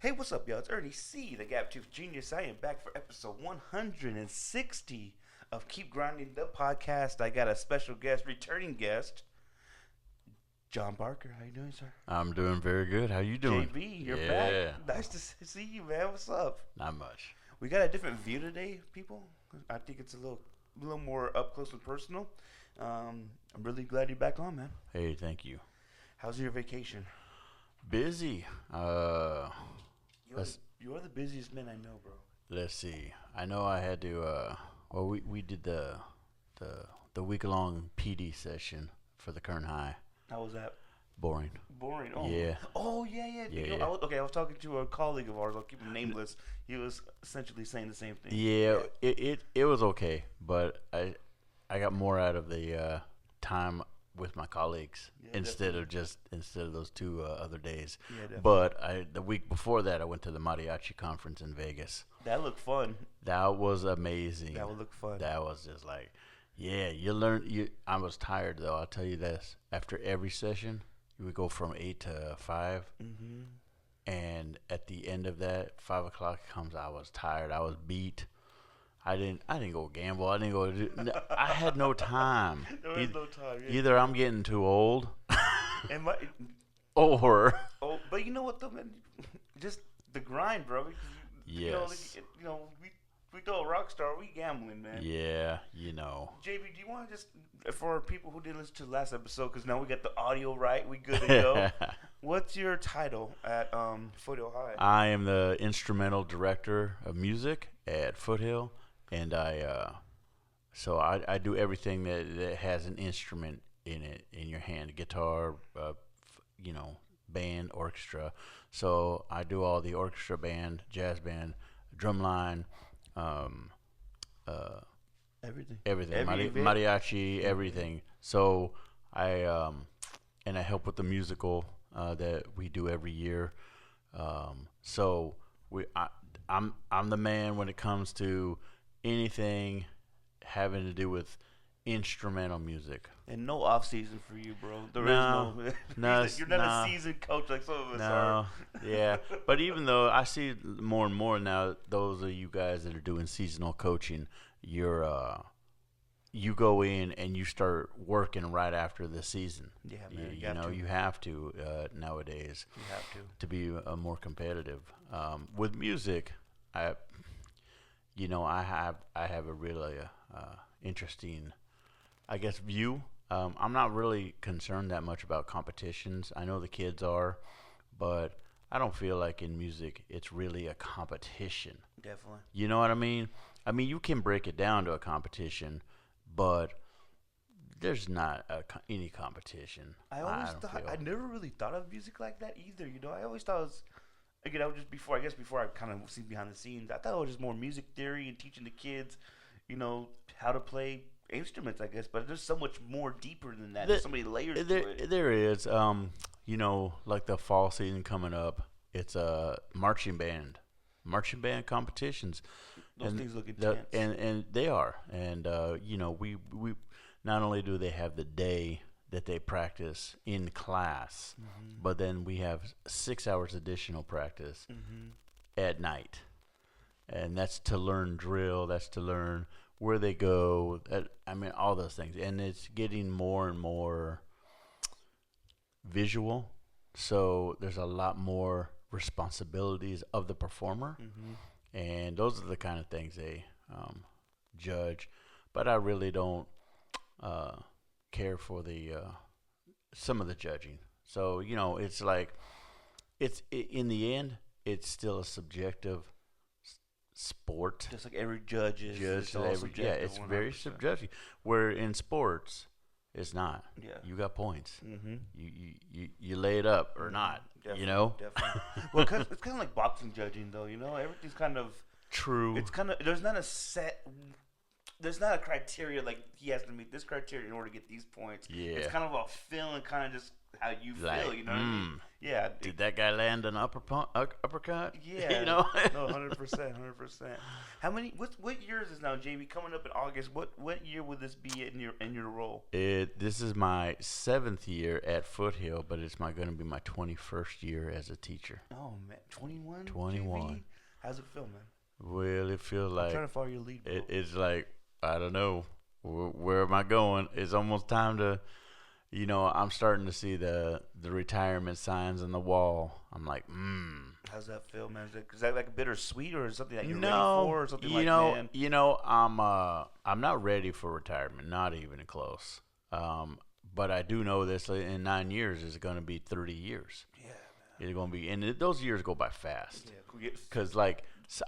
Hey, what's up, y'all? It's Ernie C, the Gap Tooth Genius. I am back for episode 160 of Keep Grinding the podcast. I got a special guest, returning guest, John Barker. How you doing, sir? I'm doing very good. How you doing? JB, you're Yeah. back. Nice to see you, man. What's up? Not much. We got a different view today, people. I think it's a little more up close and personal. I'm really glad you're back on, man. Hey, thank you. How's your vacation? Busy. You're the busiest man I know, bro. Let's see. I know I had to. We did the week-long PD session for the Kern High. How was that? Boring. Boring. Oh. Yeah. Oh, yeah. Yeah. I was talking to a colleague of ours. I'll keep him nameless. He was essentially saying the same thing. Yeah. It was okay, but I got more out of the time with my colleagues instead of those two other days. Yeah, definitely. But the week before that, I went to the Mariachi conference in Vegas. That looked fun. That was amazing. That would look fun. That was just like, yeah, you learn. I was tired though. I'll tell you this. After every session, you would go from 8 to 5, and at the end of that, 5 o'clock comes. I was tired. I was beat. I didn't go gamble. I didn't go. I had no time. There was no time. Yeah. Either I'm getting too old, Oh, or but you know what though, man? Just the grind, bro. yes, We throw a rock star. We gambling, man. yeah, JB, do you want to just, for people who didn't listen to the last episode, because now we got the audio right, we good to go. What's your title at Foothill High? I am the instrumental director of music at Foothill, and so I do everything that has an instrument in it, in your hand, guitar, band, orchestra. So I do all the orchestra, band, jazz band, drumline, everything, mariachi, everything. So I help with the musical that we do every year. So I'm the man when it comes to anything having to do with instrumental music. And no off season for you, bro. There is no. You're not a seasoned coach like some of us are. Yeah. But even though I see more and more now, those of you guys that are doing seasonal coaching, you go in and you start working right after the season. Yeah, man. You have to nowadays. You have to be more competitive. With music, I have a really interesting, I guess, view. I'm not really concerned that much about competitions. I know the kids are, but I don't feel like in music it's really a competition. Definitely. You know what I mean? I mean, you can break it down to a competition, but there's not any competition. I never really thought of music like that either. I always thought it was, again, before I kind of seen behind the scenes, I thought it was just more music theory and teaching the kids, how to play instruments, I guess. But there's so much more deeper than that. There's so many layers to it. There is. Like the fall season coming up, it's a marching band competitions. Those things look intense. And they are. And, we not only do they have the day that they practice in class, but then we have 6 hours additional practice at night. And that's to learn drill. That's to learn where they go. All those things. And it's getting more and more visual. So there's a lot more responsibilities of the performer. And those are the kind of things they judge. But I really don't care for some of the judging. So, it's like, in the end, it's still a subjective sport. Just like every judge is. It's 100%. Very subjective. Where in sports, it's not. Yeah. You got points. You lay it up or not. Definitely. Definitely. Well, it's kind of like boxing judging, though. Everything's kind of true. It's kind of, there's not a criteria like he has to meet this criteria in order to get these points. Yeah. It's kind of a feeling, kind of just how you feel. You know what I mean? Yeah. Did that guy land an uppercut? Yeah. You know? No, 100%, 100%. How many? What year is this now, JB? Coming up in August. What year would this be in your role? This is my 7th year at Foothill, but it's going to be my 21st year as a teacher. Oh man, 21. 21. How's it feel, man? Well, it feels I'm like trying to follow your lead, bro. it's like I don't know where am I going. It's almost time to. I'm starting to see the retirement signs on the wall. I'm like, How's that feel, man? Is that like bittersweet, or is something that you're ready No, for, or something man? I'm not ready for retirement, not even close. But I do know this in 9 years is going to be 30 years. Yeah, man. It's going to be, and those years go by fast. Yeah, Because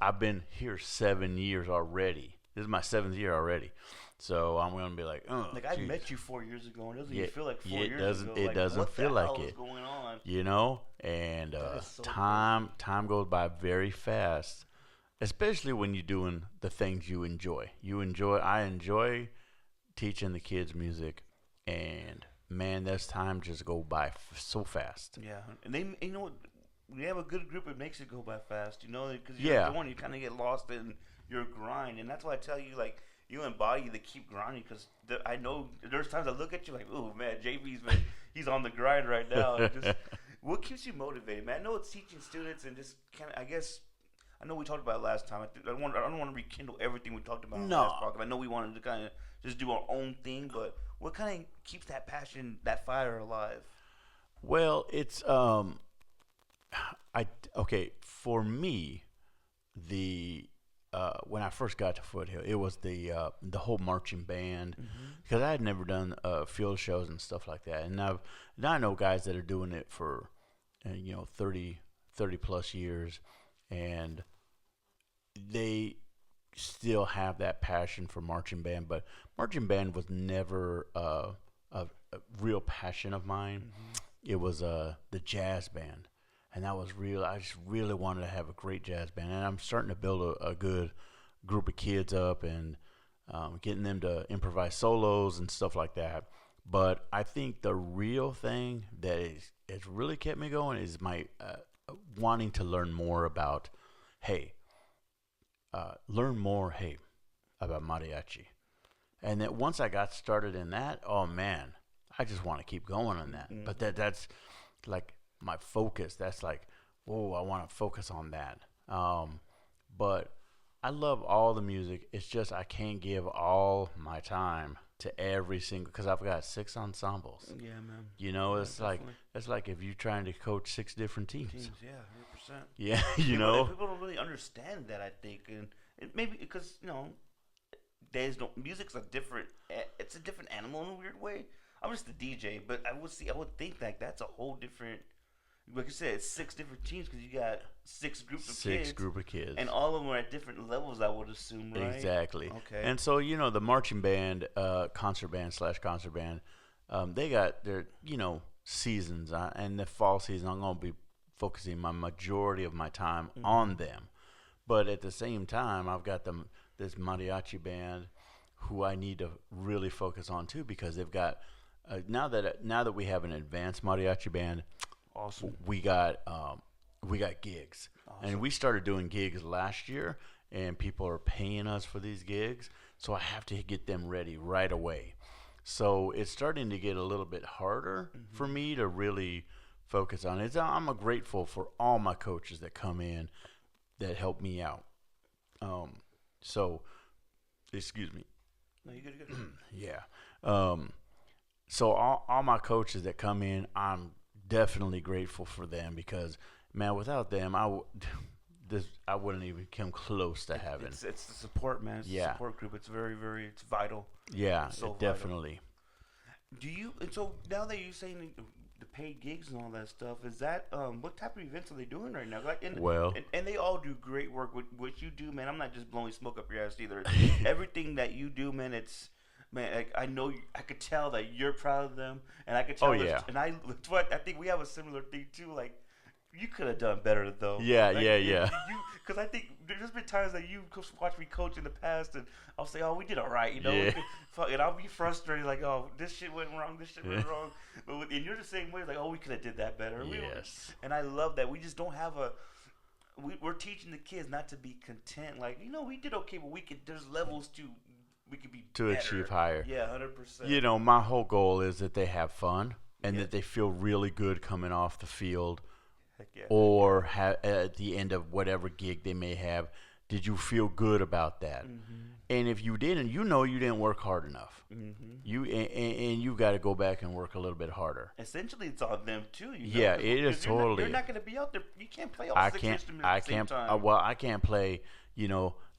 I've been here 7 years already. This is my 7th year already. So I'm gonna be like, oh. Like I met you 4 years ago, and it doesn't even feel like 4 years ago. It doesn't feel like it. What the hell is going on? And so time goes by very fast, especially when you're doing the things you enjoy. I enjoy teaching the kids music, and man, this time just go by so fast. Yeah, and when you have a good group, it makes it go by fast. Because you're the one, you kind of get lost in your grind, and that's why I tell you, like. You embody the keep grinding, because I know there's times I look at you like, oh man, he's on the grind right now. What keeps you motivated, man? I know it's teaching students and just kind of, I guess, I know we talked about it last time. I don't want to rekindle everything we talked about. No. Last podcast. I know we wanted to kind of just do our own thing, but what kind of keeps that passion, that fire alive? Well, it's for me, when I first got to Foothill, it was the whole marching band, because I had never done field shows and stuff like that, and now I know guys that are doing it for 30 plus years, and they still have that passion for marching band. But marching band was never a real passion of mine. It was the jazz band. And that was real. I just really wanted to have a great jazz band, and I'm starting to build a good group of kids up, and getting them to improvise solos and stuff like that. But I think the real thing that has really kept me going is my wanting to learn more about, about mariachi, and that once I got started in that, oh man, I just want to keep going on that. But that's like my focus. That's like, whoa, I want to focus on that. But I love all the music. It's just I can't give all my time to every single, because I've got 6 ensembles. Yeah, man. It's like if you're trying to coach 6 different teams. Yeah, 100%. Yeah, people don't really understand that, I think, and maybe because music's it's a different animal in a weird way. I'm just a DJ, but I would think like that's a whole different. Like you said, it's 6 different teams, because you got 6 groups of kids. 6 group of kids. And all of them are at different levels, I would assume, right? Exactly. Okay. And so, the marching band, concert band / they got their, seasons. And the fall season, I'm going to be focusing my majority of my time on them. But at the same time, I've got this mariachi band who I need to really focus on too, because they've got, now that we have an advanced mariachi band, awesome. We got gigs, awesome. And we started doing gigs last year, and people are paying us for these gigs, so I have to get them ready right away. So it's starting to get a little bit harder for me to really focus on it. I'm grateful for all my coaches that come in that help me out. So, excuse me. No, you're good. Yeah. So all my coaches that come in, I'm definitely grateful for them, because man, without them, I wouldn't even come close to having. It's the support, man. It's the support group. It's very, very, it's vital. Yeah, so definitely. Vital. And so now that you're saying the paid gigs and all that stuff, is that what type of events are they doing right now? And they all do great work. What you do, man, I'm not just blowing smoke up your ass either. Everything that you do, man, man, I know I could tell that you're proud of them, and I could tell. And I think we have a similar thing too. Like, you could have done better though. Yeah, like, yeah. Because I think there's been times that you watch me coach in the past, and I'll say, "Oh, we did all right," you know, Yeah. and I'll be frustrated, like, "Oh, this shit went wrong, this shit went wrong," and you're the same way, like, "Oh, we could have did that better." Yes. And I love that we just don't have a. We're teaching the kids not to be content. Like, we did okay, but we could. There's levels to. We could be To better. achieve higher. Yeah, 100%. You know, my whole goal is that they have fun and Yeah. that they feel really good coming off the field, Heck yeah. or at the end of whatever gig they may have. Did you feel good about that? Mm-hmm. And if you didn't, you didn't work hard enough. Mm-hmm. And you got to go back and work a little bit harder. Essentially, it's on them too. Yeah, it is totally. You're not going to be out there. You can't play all I six can't. instruments I at the same can't. time. Well, I can't play.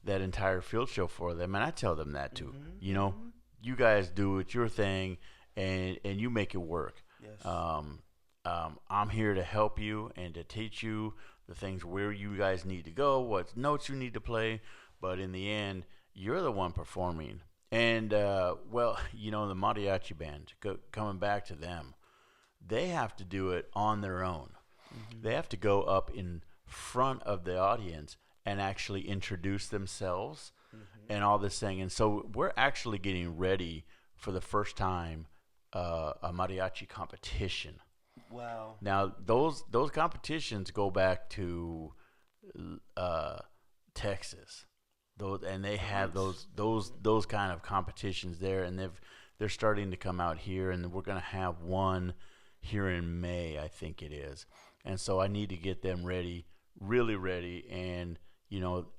That entire field show for them, and I tell them that too. Mhm. You guys do it your thing, and you make it work. Yes. I'm here to help you and to teach you the things where you guys need to go, what notes you need to play. But in the end, you're the one performing. And, the mariachi band, coming back to them, they have to do it on their own. Mm-hmm. They have to go up in front of the audience and actually introduce themselves and all this thing. And so we're actually getting ready for the first time a mariachi competition. Wow. Now those competitions go back to Texas, and they have those kind of competitions there, and they're starting to come out here, and we're gonna have one here in May, I think it is. And so I need to get them ready, really ready, and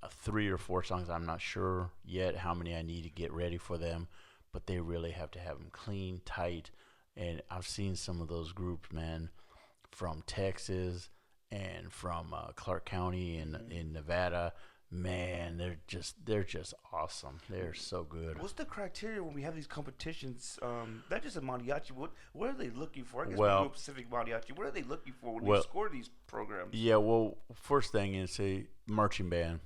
3 or 4 songs. I'm not sure yet how many I need to get ready for them, but they really have to have them clean, tight. And I've seen some of those groups, man, from Texas and from Clark County in Nevada. Man, they're just awesome. They're so good. What's the criteria when we have these competitions? Not just a mariachi. What are they looking for? I guess Well- we do a Pacific mariachi. What are they looking for when they score these programs? Yeah, well, first thing is a marching band.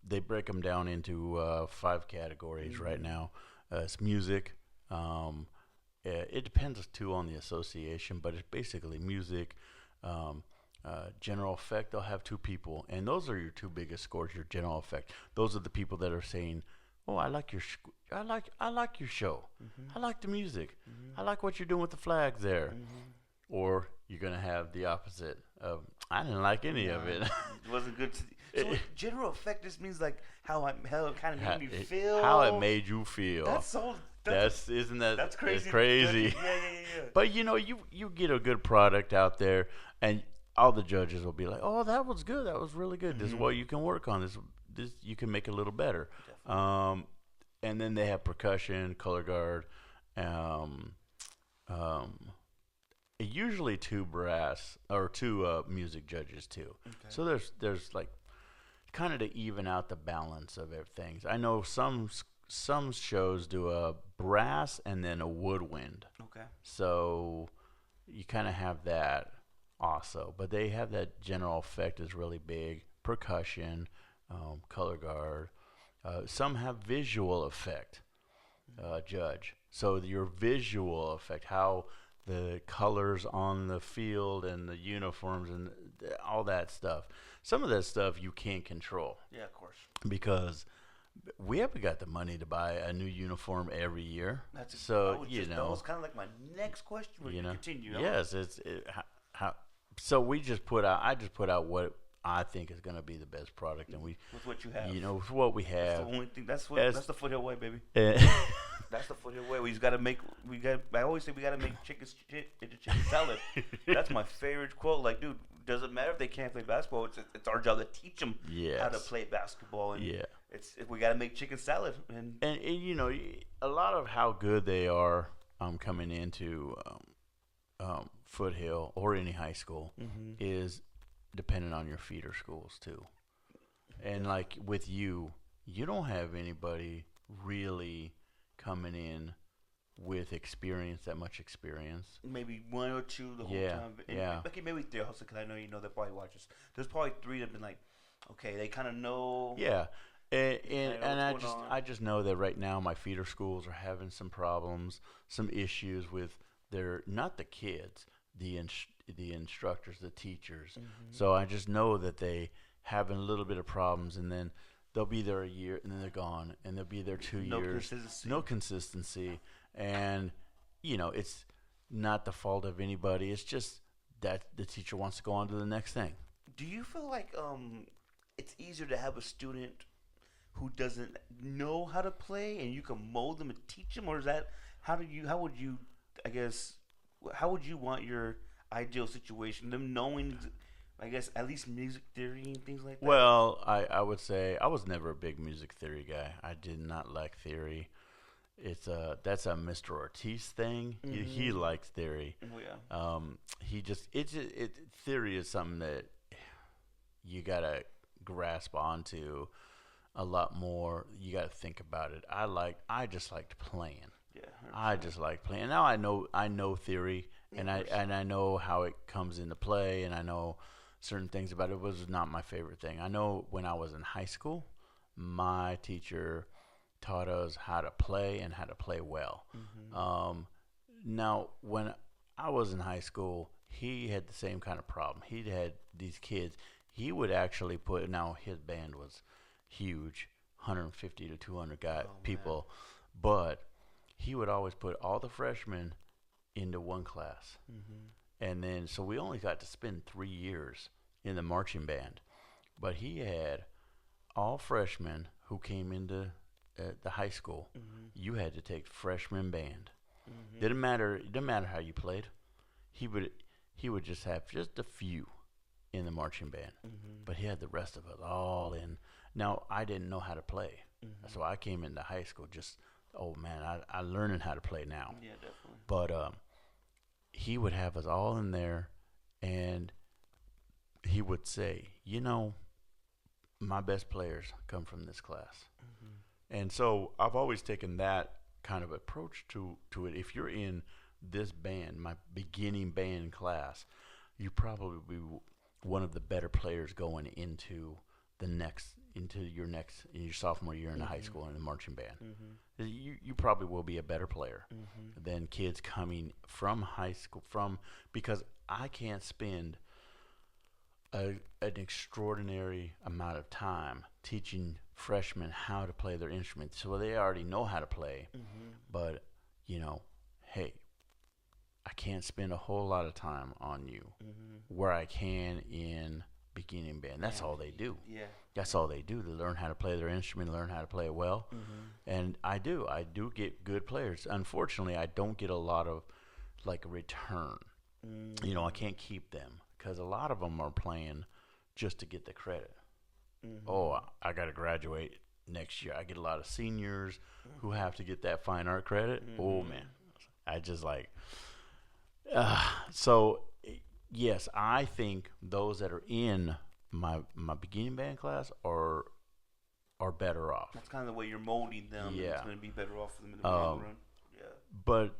They break them down into 5 categories right now. It's music. It depends too on the association, but it's basically music. General effect, they'll have 2 people, and those are your 2 biggest scores. Your general effect, those are the people that are saying, "Oh, I like your I like your show. I like the music. I like what you're doing with the flags there." Or you're gonna have the opposite of, "I didn't like any of it." It wasn't good. So general effect just means like how it kind of made me feel. How it made you feel. That's so. Isn't that That's crazy. It's crazy. Yeah. But you get a good product out there, and all the judges will be like, "Oh, that was good. That was really good. This is what you can work on. This you can make it a little better." And then they have percussion, color guard, usually 2 brass or 2 music judges too. Okay. So there's like kind of to even out the balance of everything. I know some shows do a brass and then a woodwind. Okay. So you kind of have that also, but they have that general effect is really big. Percussion, color guard. Some have visual effect judge. So your visual effect, how the colors on the field and the uniforms and all that stuff. Some of that stuff you can't control. Yeah, of course. Because we haven't got the money to buy a new uniform every year. That was kind of like my next question. Continue. Yes, how. So I just put out what I think is going to be the best product, and with what you have. With what we have. That's the only thing. That's the Foothill way, baby. Eh, That's the Foothill way. I always say we got to make chicken shit into chicken salad. That's my favorite quote. Like, dude, doesn't matter if they can't play basketball. It's our job to teach them how to play basketball. And yeah. We got to make chicken salad. And a lot of how good they are coming into Foothill or any high school is dependent on your feeder schools too. And like with you don't have anybody really coming in with that much experience. Maybe 1 or 2 the whole time. Yeah. Okay, maybe 3 also, because I know that probably watches. There's probably 3 that have been like, okay, they kind of know. Yeah. And I just know that right now my feeder schools are having some problems, some issues with not the kids, the instructors, the teachers. So I just know that they having a little bit of problems, and then they'll be there a year, and then they're gone, and they'll be there 2 years. Consistency. No consistency, and it's not the fault of anybody. It's just that the teacher wants to go on to the next thing. Do you feel like it's easier to have a student who doesn't know how to play and you can mold them and teach them, or is that how would you I guess how would you want your ideal situation, them knowing, I guess, at least music theory and things like that? Well, I would say I was never a big music theory guy. I did not like theory. That's a Mr. Ortiz thing. He likes theory. Oh yeah. He just theory is something that you gotta grasp onto a lot more. You gotta think about it. I just liked playing. Yeah. 100%. I just like playing. Now I know theory, and I know how it comes into play, and I know certain things about it. It was not my favorite thing. I know when I was in high school, my teacher taught us how to play and how to play well. Now, when I was in high school, he had the same kind of problem. He had these kids. He would actually now his band was huge, 150 to 200 people, but he would always put all the freshmen into one class. And then, so we only got to spend 3 years in the marching band, but he had all freshmen who came into the high school. You had to take freshman band. Didn't matter how you played. He would just have just a few in the marching band, but he had the rest of us all in. Now I didn't know how to play, so I came into high school just, oh man, I learning how to play now. Yeah, definitely. But he would have us all in there, and he would say, my best players come from this class. And so I've always taken that kind of approach to it. If you're in this band, my beginning band class, you probably be one of the better players going into your sophomore year in the high school in the marching band. You probably will be a better player than kids coming from high school, because I can't spend an extraordinary amount of time teaching freshmen how to play their instruments, so they already know how to play. But hey, I can't spend a whole lot of time on you where I can in beginning band. That's all they do. Yeah. That's all they do. They learn how to play their instrument, learn how to play it well. And I do get good players. Unfortunately, I don't get a lot of return. I can't keep them because a lot of them are playing just to get the credit. Oh, I got to graduate next year. I get a lot of seniors who have to get that fine art credit. Oh man, I just so yes, I think those that are in my beginning band class are better off. That's kind of the way you're molding them. Yeah. It's going to be better off for them in the long run. Yeah. But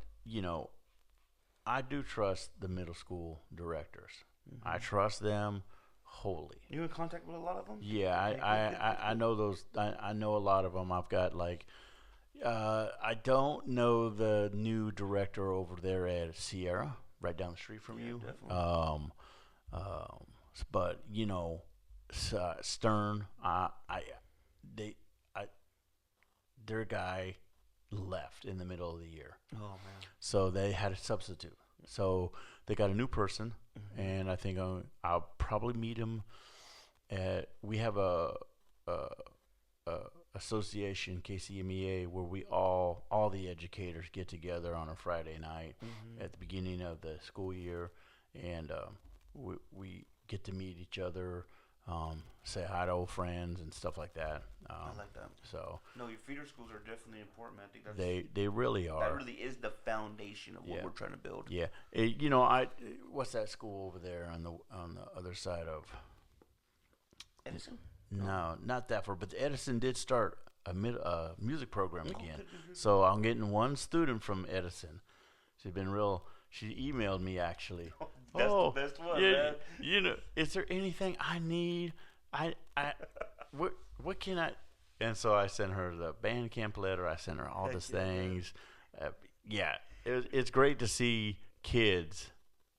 I do trust the middle school directors. I trust them wholly. You in contact with a lot of them? Yeah, I know those. I know a lot of them. I've got I don't know the new director over there at Sierra, right down the street from you. Definitely. But Stern, their guy left in the middle of the year. Oh man. So they had a substitute. So they got a new person, and I think I'll probably meet him we have a association, KCMEA, where we all the educators get together on a Friday night at the beginning of the school year, and we get to meet each other, say hi to old friends and stuff like that. I like that. So no, your feeder schools are definitely important, man. I think that's, they really are. that really is the foundation of what we're trying to build. Yeah, what's that school over there on the other side of Edison? No, not that far. But Edison did start a music program again. So I'm getting one student from Edison. She's been real. She emailed me actually. That's the best one, man. Is there anything I need? What can I? And so I sent her the band camp letter. I sent her all these things. It's great to see kids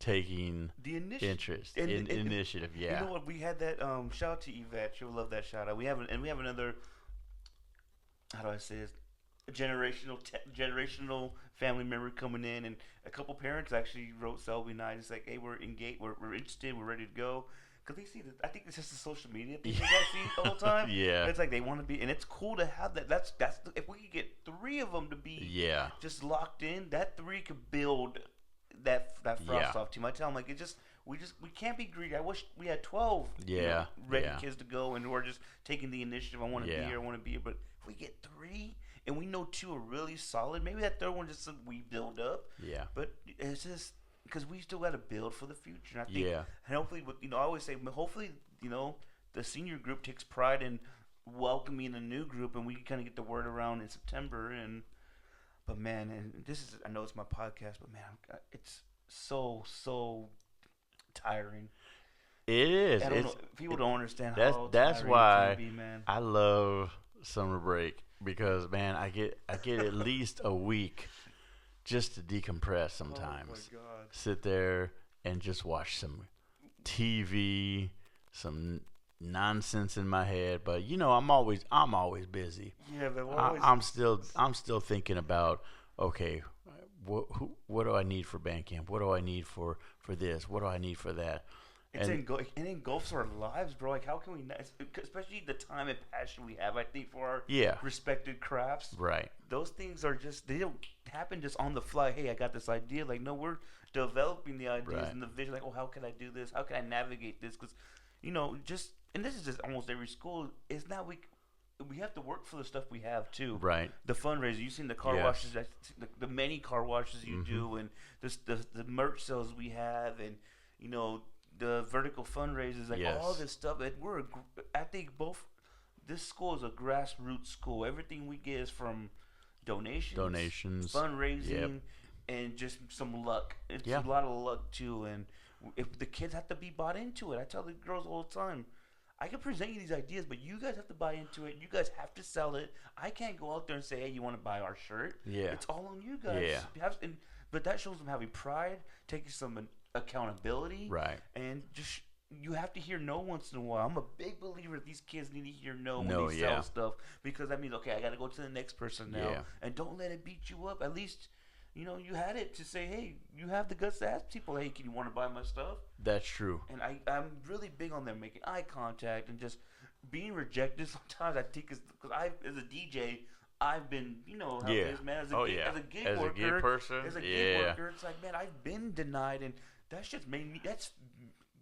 taking the interest in initiative. Yeah. You know what? We had that. Shout out to Yvette. She'll love that shout out. We have another. How do I say this? A generational family member coming in, and a couple parents actually wrote Selby and I just like, hey, we're engaged, we're interested, we're ready to go. Because they see that, I think it's just the social media thing they guys see the whole time. Yeah. It's like they want to be, and it's cool to have that. If we could get 3 of them to be just locked in, that 3 could build that frost off team. I tell them like we can't be greedy. I wish we had 12 ready kids to go, and we're just taking the initiative. I want to be here, I want to be here. But if we get 3, and we know 2 are really solid, maybe that 3rd one just we build up. Yeah. But it's just because we still got to build for the future. And I think, and hopefully, I always say, hopefully, the senior group takes pride in welcoming a new group, and we kind of get the word around in September. But man, and I know it's my podcast, but man, it's so tiring. It is. I don't know. People don't understand how that's tiring why it can be, man. I love summer break, because man, I get at least a week just to decompress sometimes. Oh my God. Sit there and just watch some TV, some nonsense in my head, but I'm always busy. Yeah, but I'm still thinking about, okay, what do I need for band camp? What do I need for this? What do I need for that? It engulfs our lives, bro. Like, how can we, especially the time and passion we have, I think, for our respected crafts. Right. Those things are they don't happen just on the fly. Hey, I got this idea. Like, no, we're developing the ideas and the vision. Like, how can I do this? How can I navigate this? Because, and this is just almost every school. It's not we have to work for the stuff we have too. Right. The fundraiser. You've seen the car washes, the many car washes you do, and the merch sales we have, and the vertical fundraisers, like all this stuff. I think this school is a grassroots school. Everything we get is from donations, fundraising, and just some luck. It's a lot of luck too, and if the kids have to be bought into it. I tell the girls all the time, I can present you these ideas, but you guys have to buy into it. You guys have to sell it. I can't go out there and say, hey, you want to buy our shirt? Yeah. It's all on you guys. Yeah. But that shows them having pride, taking some accountability. Right. And just, you have to hear no once in a while. I'm a big believer that these kids need to hear no when they sell stuff. Because that means, okay, I got to go to the next person now. Yeah. And don't let it beat you up. At least, you had it to say, hey, you have the guts to ask people, hey, can you want to buy my stuff? That's true. And I'm really big on them making eye contact and just being rejected sometimes. I think because as a DJ, I've been, how it is, man. As a gig worker, it's like, man, I've been denied, and that's just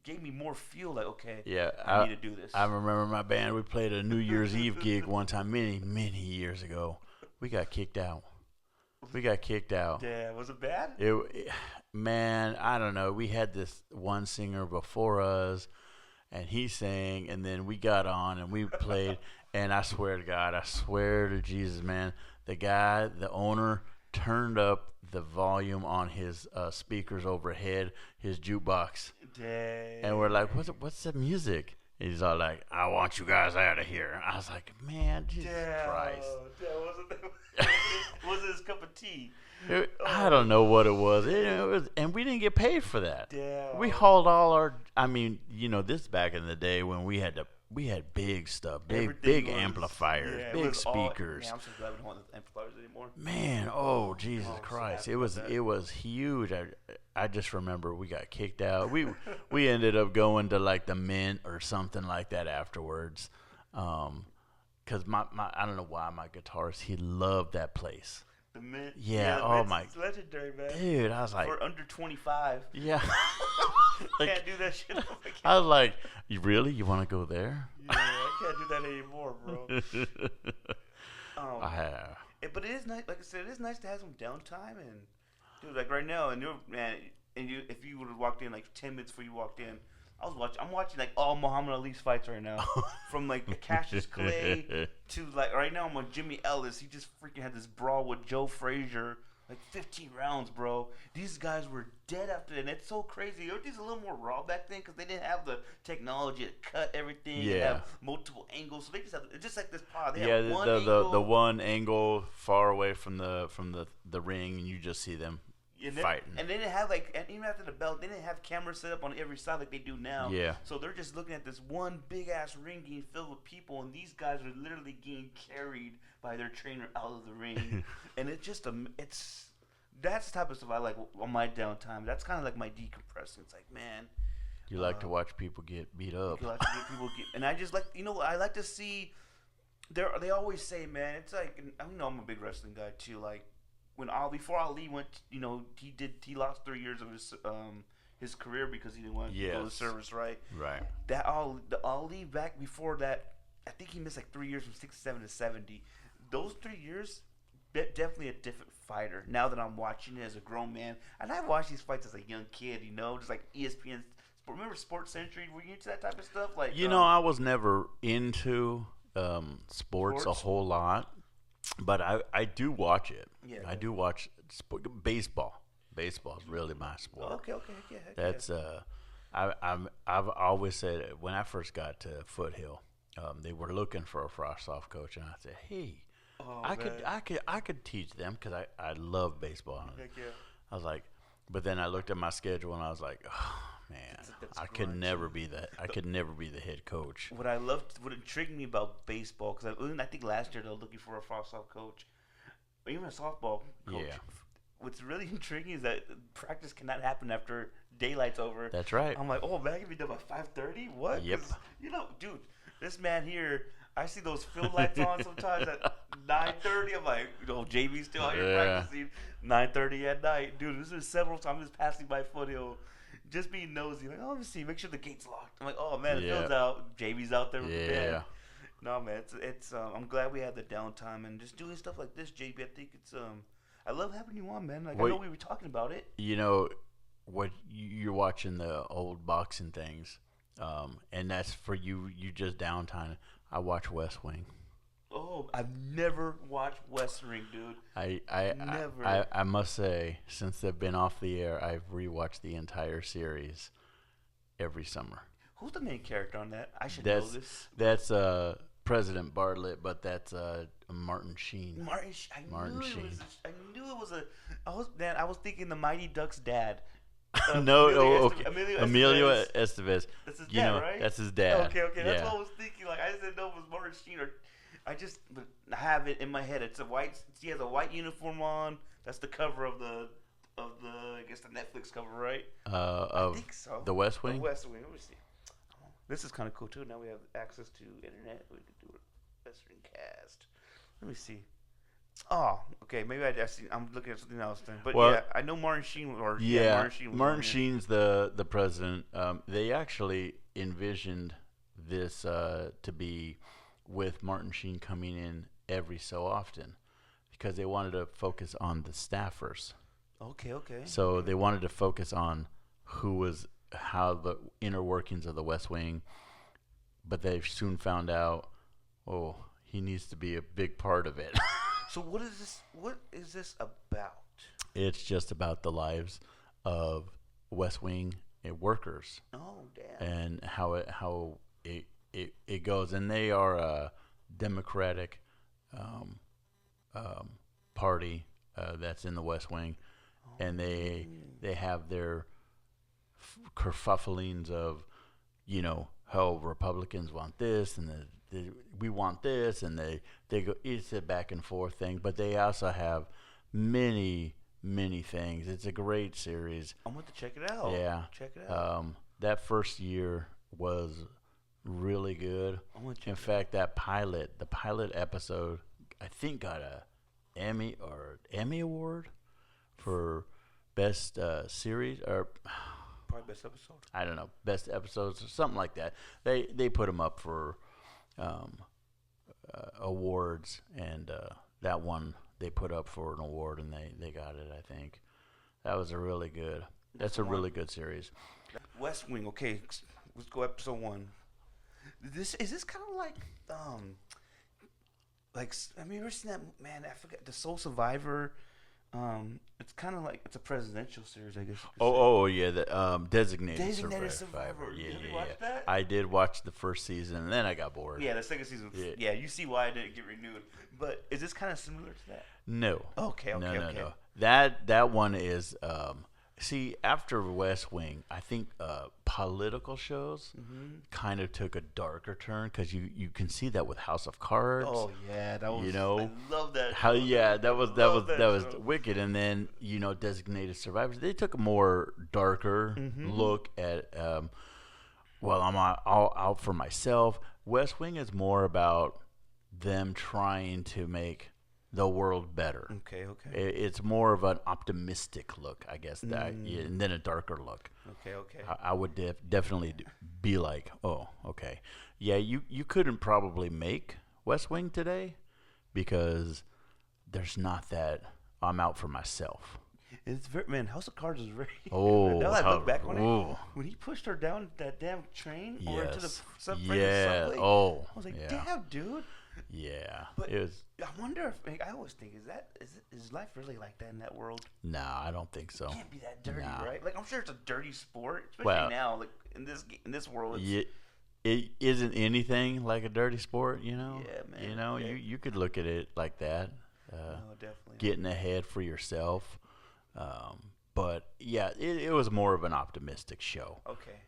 gave me more fuel. Like, okay, I need to do this. I remember my band. We played a New Year's Eve gig one time, many years ago. We got kicked out. Yeah, was it bad? Man, I don't know. We had this one singer before us, and he sang, and then we got on and we played. And I swear to God, I swear to Jesus, man, the owner, turned up the volume on his speakers overhead, his jukebox. Dang. And we're like, what's the music? And he's all like, I want you guys out of here. I was like, man, Jesus Christ. Wasn't his cup of tea. I don't know what it was. And we didn't get paid for that. Damn. We hauled all our, this back in the day when we had big stuff, big amplifiers, big speakers. I'm so glad we don't want the amplifiers anymore. Man, Jesus Christ. So it was huge. I just remember we got kicked out. We ended up going to like the Mint or something like that afterwards. Cause my I don't know why my guitarist, he loved that place. The Mint. Yeah. It's legendary, man. Dude, I was like, for under 25. Yeah. Can't do that shit. I was like, you really? You want to go there? Yeah, I can't do that anymore, bro. I have. But it is nice. Like I said, it is nice to have some downtime. And dude, like right now, if you would have walked in like 10 minutes before you walked in, I'm watching like all Muhammad Ali's fights right now, from like Cassius Clay to like right now I'm on Jimmy Ellis. He just freaking had this brawl with Joe Frazier, like 15 rounds, bro. These guys were dead after that. And it's so crazy. Everything's a little more raw back then because they didn't have the technology to cut everything. Yeah. And have multiple angles, so they just have it's just like this pod. They have one the one angle far away from the ring, and you just see them. fighting. And they didn't have and even after the belt, they didn't have cameras set up on every side like they do now. Yeah. So they're just looking at this one big ass ring getting filled with people, and these guys are literally getting carried by their trainer out of the ring, and it's just that's the type of stuff I like on my downtime. That's kind of like my decompressing. It's like, man, You like to watch people get beat up. you like to get people and I just like I like to see. They always say, man, it's like, and I know I'm a big wrestling guy too. Like when before Ali went, he lost 3 years of his career because he didn't want to go to service, right? Right. The Ali back before that, I think he missed like 3 years from 67 to 70. Those 3 years, definitely a different fighter. Now that I'm watching it as a grown man, and I watched these fights as a young kid, just like ESPN. Remember Sports Century? Were you into that type of stuff? Like I was never into sports a whole lot, but I do watch it. Yeah, I do watch baseball. Baseball is really my sport. Okay, yeah. That's I've always said when I first got to Foothill, they were looking for a frost-off coach, and I said, hey. I could teach them because I love baseball. Heck yeah. I was like, but then I looked at my schedule and I was like, oh man, I could never be that. I could never be the head coach. What intrigued me about baseball, because I think last year they were looking for a frost-off coach, or even a softball coach. Yeah. What's really intriguing is that practice cannot happen after daylight's over. That's right. I'm like, oh man, I can be done by 5:30. What? Yep. Dude, this man here. I see those field lights on sometimes at 9:30. I'm like, JB's still out here practicing. 9:30 at night, dude. This is several times just passing by Foothill, just being nosy. Like, let me see, make sure the gate's locked. I'm like, oh man, the field's out. JB's out there with the band. No man, it's I'm glad we had the downtime and just doing stuff like this, JB. I think it's I love having you on, man. Like I know we were talking about it. What you're watching the old boxing things, and that's for you. You just downtime. I watch West Wing. Oh, I've never watched West Wing, dude. I must say, since they've been off the air, I've rewatched the entire series every summer. Who's the main character on that? I should know this. That's President Bartlett, but that's Martin Sheen. Martin Sheen. I knew it was I was thinking the Mighty Ducks dad. Emilio That's Estevez. his dad, right? That's his dad. Okay. That's what I was thinking. Like I just didn't know it was Martin Sheen, or I have it in my head. It's he has a white uniform on. That's the cover of the I guess the Netflix cover, right? I think so. The West Wing. The West Wing. Let me see. This is kind of cool too. Now we have access to internet. We can do a West Wing cast. Let me see. Oh, okay. Maybe I'm looking at something else then. But I know Martin Sheen. Martin Sheen's the president. They actually envisioned this to be with Martin Sheen coming in every so often because they wanted to focus on the staffers. Okay. So they wanted to focus on how the inner workings of the West Wing, but they soon found out, he needs to be a big part of it. So what is this about? It's just about the lives of West Wing workers. Oh, damn. And how it goes. And they are a Democratic party that's in the West Wing. And they have their kerfufflings of, how Republicans want this and we want this, and they go. It's a back and forth thing, but they also have many things. It's a great series. I'm going to check it out. Yeah, check it out. That first year was really good. In fact, the pilot episode, I think got a Emmy award for best series or. Probably best episode. I don't know, best episodes or something like that. They put them up for awards, and that one they put up for an award, and they got it. I think that was That's a really good series. West Wing. Okay, let's go episode 1. Is this kind of like have you ever seen that? Man, I forget the Soul Survivor. It's kind of like it's a presidential series, I guess. Oh, yeah, the Designated Survivor. Yeah, Have you yeah, watched yeah. that? I did watch the first season, and then I got bored. Yeah, the second season. Yeah. Yeah, you see why it didn't get renewed. But is this kind of similar to that? No. Okay. No. That one is see, after West Wing, I think political shows kind of took a darker turn because you can see that with House of Cards. Oh yeah, that was. I love that. How that was show. wicked. And then Designated Survivors. They took a more darker look at. Well, I'm out for myself. West Wing is more about them trying to make the world better. Okay. It's more of an optimistic look, I guess, and then a darker look. Okay. I would definitely be like, oh, okay. Yeah, you couldn't probably make West Wing today because there's not that I'm out for myself. It's very, House of Cards is very. Oh, now that I look back on it, when he pushed her down that damn train or into the subway. I was like, damn, dude. Yeah, but it was. I wonder if I always think is life really like that in that world? Nah, I don't think so. It can't be that dirty, right? Like I'm sure it's a dirty sport, especially now. Like in this world, it isn't anything like a dirty sport. Yeah, man. You could look at it like that. No, definitely. Getting ahead for yourself. But yeah, it was more of an optimistic show. Okay.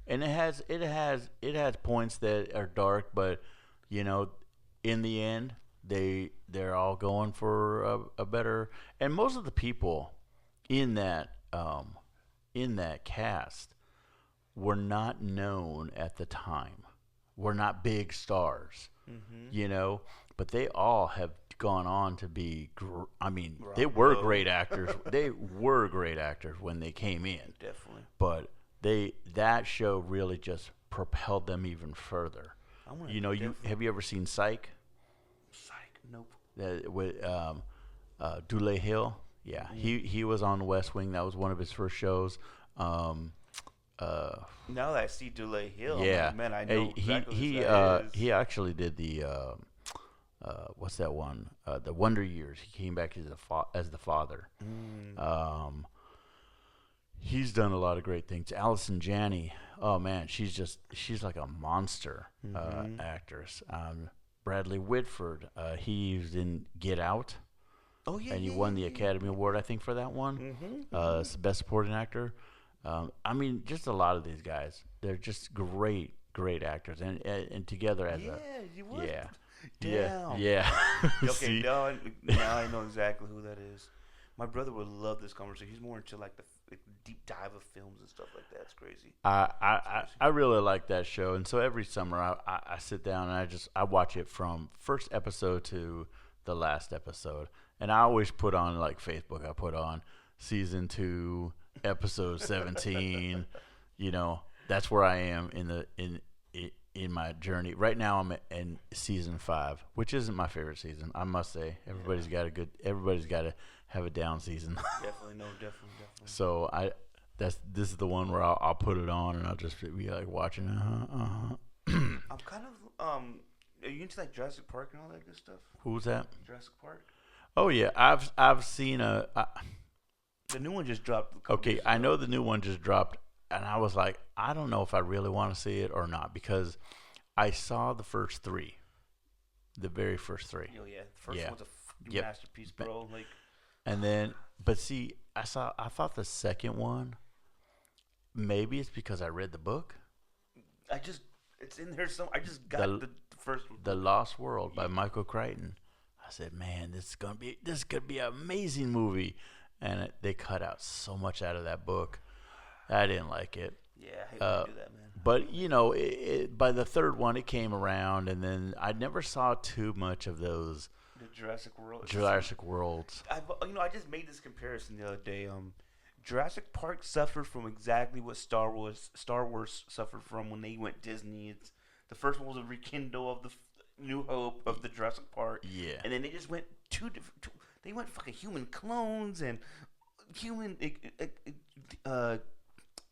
And it has points that are dark, but in the end, they're all going for a better. And most of the people in that cast were not known at the time. Were not big stars, but they all have gone on to be. They were great actors. They were great actors when they came in. Definitely. But that show really just propelled them even further. Have you ever seen Psych? Psych, nope. With Dule Hill, yeah, he was on West Wing. That was one of his first shows. Now that I see Dule Hill, yeah, man, I know he actually did the what's that one? The Wonder Years. He came back as the father. He's done a lot of great things. Allison Janney, oh man, she's like a monster actress. Bradley Whitford, he's in Get Out. Oh yeah, and he won the Academy Award, I think, for that one. It's the best supporting actor. Just a lot of these guys, they're just great actors, and together as yeah. Okay, now I know exactly who that is. My brother would love this conversation. He's more into like the deep dive of films and stuff like that. It's crazy. I really like that show, and so every summer I sit down and I watch it from first episode to the last episode, and I always put on like Facebook. I put on season 2, episode 17. That's where I am in my journey. Right now I'm in season 5, which isn't my favorite season, I must say. Everybody's got to have a down season. Definitely. So this is the one where I'll put it on and I'll just be like watching. I'm kind of are you into like Jurassic Park and all that good stuff? Who's that? Jurassic Park. Oh yeah, I've seen the new one just dropped. Okay, I know the new one just dropped, and I was like, I don't know if I really want to see it or not because I saw the first 3, the very first 3. Oh yeah, the first one's a masterpiece, bro. Like, and then, but see, I thought the second one. Maybe it's because I read the book. It's in there. I just got the first one. The Lost World by Michael Crichton. I said, man, this is gonna be an amazing movie, and they cut out so much out of that book. I didn't like it. Yeah, I hate when they do that, man. But by the third one, it came around, and then I never saw too much of those. The Jurassic World. Jurassic Worlds. I just made this comparison the other day. Jurassic Park suffered from exactly what Star Wars suffered from when they went Disney. The first one was a rekindle of the New Hope of the Jurassic Park. Yeah. And then they just went they went fucking human clones and human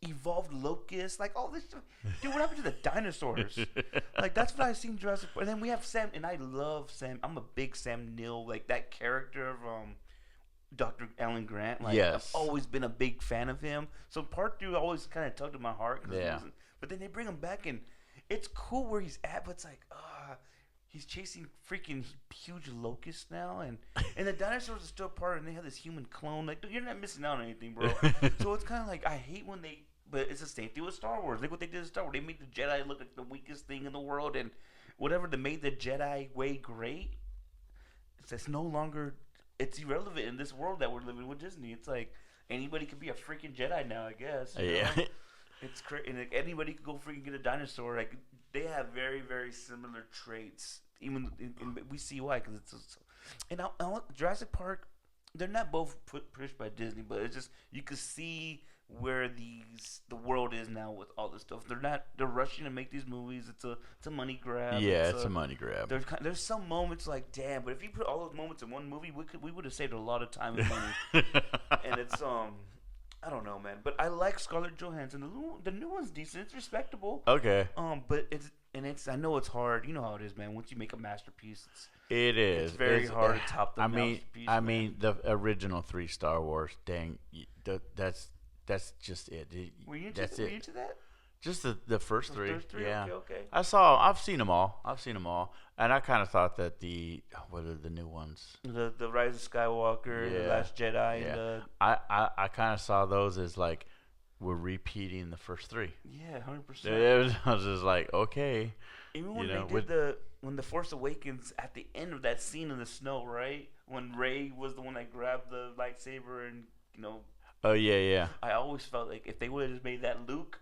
evolved locusts, like all this stuff. Dude, what happened to the dinosaurs? Like that's what I seen Jurassic Park. And then we have Sam, and I love Sam. I'm a big Sam Neill, like that character of Dr. Alan Grant. Like, Yes. I've always been a big fan of him. So part 3 always kind of tugged at my heart. Yeah. But then they bring him back, and it's cool where he's at, but it's like, he's chasing freaking huge locusts now, and the dinosaurs are still part, and they have this human clone. Like, you're not missing out on anything, bro. So it's kind of like, I hate when they, but it's the same thing with Star Wars. Look what they did in Star Wars. They made the Jedi look like the weakest thing in the world, and whatever they made the Jedi way great, it's no longer, it's irrelevant in this world that we're living with Disney. It's like anybody could be a freaking Jedi now, I guess. You know? It's crazy, and like, anybody could go freaking get a dinosaur. Like, they have very, very similar traits. Even we see why, because it's and Jurassic Park. They're not both pushed by Disney, but it's just you can see where the world is now with all this stuff. They're rushing to make these movies. It's a money grab. Yeah, it's a money grab. There's some moments like, damn, but if you put all those moments in one movie, we would have saved a lot of time and money. And it's I don't know, man, but I like Scarlett Johansson. The new one's decent. It's respectable. Okay. But it's I know it's hard. You know how it is, man. Once you make a masterpiece, it's very hard to top the masterpiece. I mean, the original 3 Star Wars. Dang, that's just it. Were you into that? Just the first 3. First 3? Yeah. Okay. I've seen them all. And I kind of thought that what are the new ones? The Rise of Skywalker, The Last Jedi. Yeah. I kind of saw those as like we're repeating the first 3. Yeah, 100%. I was just like, okay. Even when they did when the Force Awakens at the end of that scene in the snow, right? When Rey was the one that grabbed the lightsaber and Oh yeah. I always felt like if they would have just made that Luke,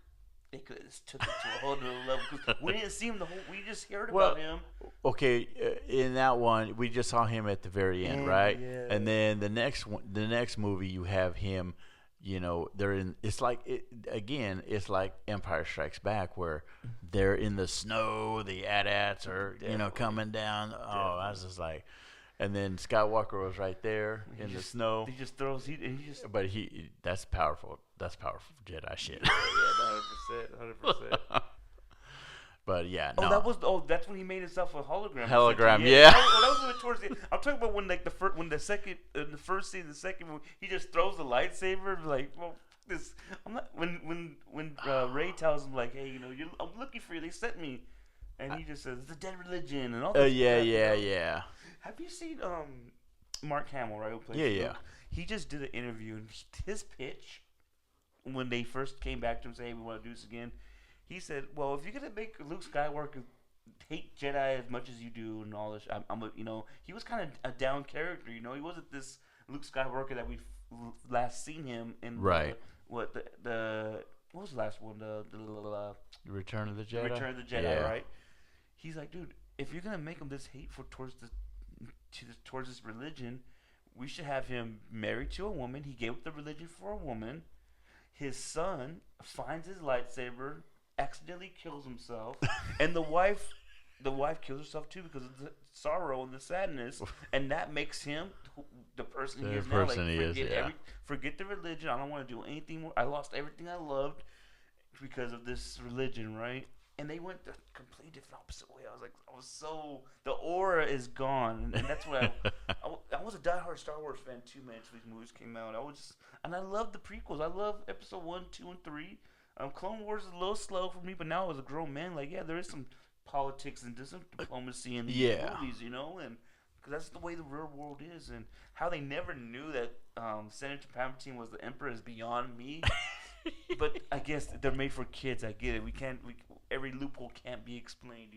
they could have just took it to a whole other level. Cause we didn't see him we just heard about him. Okay, in that one, we just saw him at the very end, right? Yeah. And then the next movie, you have him. They're in. It's like it's like Empire Strikes Back, where they're in the snow. The AT-ATs are coming down. Definitely. Oh, I was just like. And then Skywalker was right there in the snow. He just throws. But that's powerful. That's powerful Jedi shit. Yeah, 100%. But yeah, no. That's when he made himself a hologram. Hologram, yeah. That was towards the. I'm talking about when like the first scene, the second movie, he just throws the lightsaber. Like, well, this. I'm not. When Rey tells him like, hey, I'm looking for you. They sent me, and he just says it's a dead religion and all. Yeah. Have you seen Mark Hamill, right? Who plays Luke? Yeah. He just did an interview, and his pitch when they first came back to him saying, hey, we want to do this again. He said, well, if you're going to make Luke Skywalker hate Jedi as much as you do and all this, he was kind of a down character, He wasn't this Luke Skywalker that we've last seen him in. Right. What was the last one? The Return of the Jedi? Return of the Jedi, right? He's like, dude, if you're going to make him this hateful towards this religion, we should have him married to a woman. He gave up the religion for a woman. His son finds his lightsaber, accidentally kills himself, and the wife kills herself too because of the sorrow and the sadness, and that makes him the person he is now. Like, forget the religion. I don't want to do anything more. I lost everything I loved because of this religion, right? And they went the complete different opposite way. The aura is gone, and that's what I was a diehard Star Wars fan too, man. Until these movies came out, I loved the prequels. I love Episode 1, 2, and 3. Clone Wars is a little slow for me, but now as a grown man, there is some politics and some diplomacy in these movies, and because that's the way the real world is, and how they never knew that Senator Palpatine was the Emperor is beyond me. But I guess they're made for kids. I get it. Every loophole can't be explained,